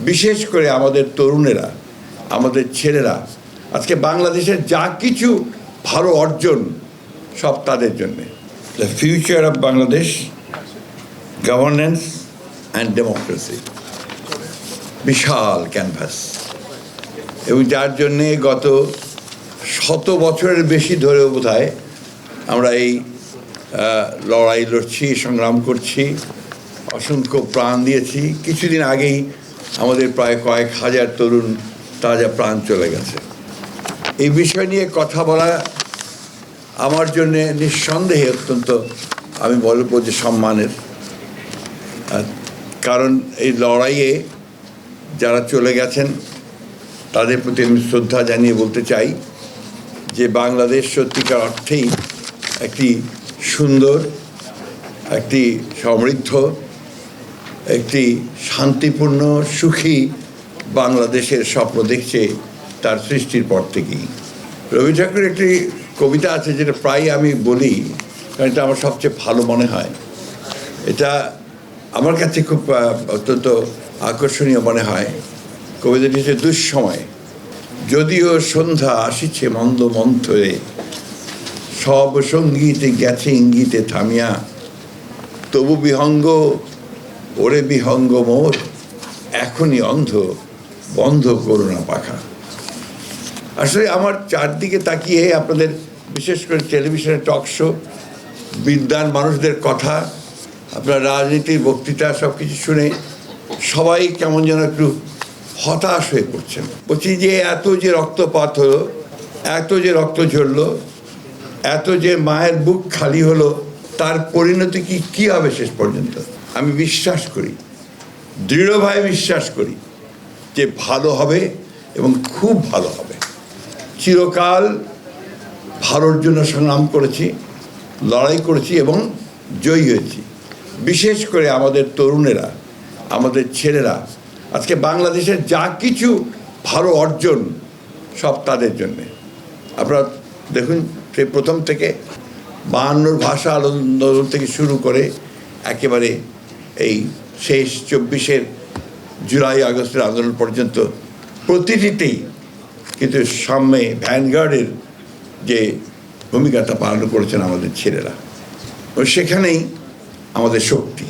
বিশেষ করে আমাদের তরুণেরা, আমাদের ছেলেরা আজকে বাংলাদেশের যা কিছু ভালো অর্জন সব তাদের জন্যে। The future of Bangladesh, governance and democracy, বিশাল ক্যানভাস, এবং যার জন্যে গত 100 বছরের বেশি ধরেও বোধহয় আমরা এই লড়াই লড়ছি, সংগ্রাম করছি, অসংখ্য প্রাণ দিয়েছি। কিছুদিন আগেই আমাদের প্রায় কয়েক হাজার তরুণ তাজা প্রাণ চলে গেছে। এই বিষয় নিয়ে কথা বলা আমার জন্যে নিঃসন্দেহে অত্যন্ত, আমি বলবো যে সম্মানের, কারণ এই লড়াইয়ে যারা চলে গেছেন তাদের প্রতি আমি শ্রদ্ধা জানিয়ে বলতে চাই যে বাংলাদেশ সত্যিকার অর্থেই একটি সুন্দর, একটি সমৃদ্ধ, একটি শান্তিপূর্ণ, সুখী বাংলাদেশের স্বপ্ন দেখছে তার সৃষ্টির পর থেকেই। রবি ঠাকুরের একটি কবিতা আছে যেটা প্রায় আমি বলি, কারণ এটা আমার সবচেয়ে ভালো মনে হয়। এটা আমার কাছে খুব অত্যন্ত আকর্ষণীয় মনে হয়। কবিতাটি হচ্ছে, দুঃসময় যদিও সন্ধ্যা আসিছে মন্দ মন্থরে, সব সঙ্গীতে গেছে ইঙ্গিতে থামিয়া, তবু বিহঙ্গ ওরে বিহঙ্গ মোর, এখনই অন্ধ বন্ধ করোনা পাখা। আসলে আমার চারদিকে তাকিয়ে আপনাদের বিশেষ করে টেলিভিশনের টক শো, বিদ্বান মানুষদের কথা, আপনার রাজনীতির বক্তৃতা সব কিছু শুনে সবাই কেমন যেন একটু হতাশ হয়ে পড়ছেন। বলছি যে এত যে রক্তপাত হলো, এত যে রক্ত ঝরলো, এত যে মায়ের বুক খালি হলো, তার পরিণতি কী হবে শেষ পর্যন্ত? আমি বিশ্বাস করি, দৃঢ়ভাবে বিশ্বাস করি যে ভালো হবে এবং খুব ভালো হবে। চিরকাল ভালোর জন্য সংগ্রাম করেছি, লড়াই করেছি এবং জয়ী হয়েছি। বিশেষ করে আমাদের তরুণেরা, আমাদের ছেলেরা আজকে বাংলাদেশের যা কিছু ভালো অর্জন সব তাদের জন্যে। আপনারা দেখুন, সেই প্রথম থেকে 52 ভাষা আন্দোলন থেকে শুরু করে একেবারে এই শেষ 24 জুলাই আগস্টের আন্দোলন পর্যন্ত প্রতিটিতেই কিন্তু সামনে ভ্যানগার্ডের যে ভূমিকাটা পালন করেছেন আমাদের ছেলেরা, সেখানেই আমাদের শক্তি।